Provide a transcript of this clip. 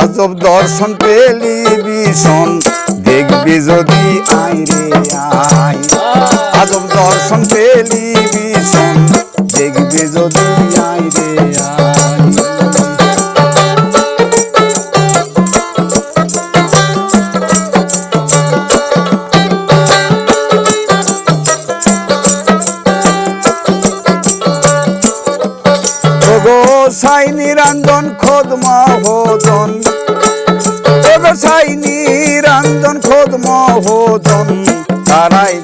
আজব দর্শন টেলিভিশন দেখবি যদি আই রে আই আজব দর্শন টেলিভিশন দেখবি যদি আই রে আই সাই নিরঞ্জন খোদ মহোদন সাই নিরঞ্জন খোদ মহোদন তারাই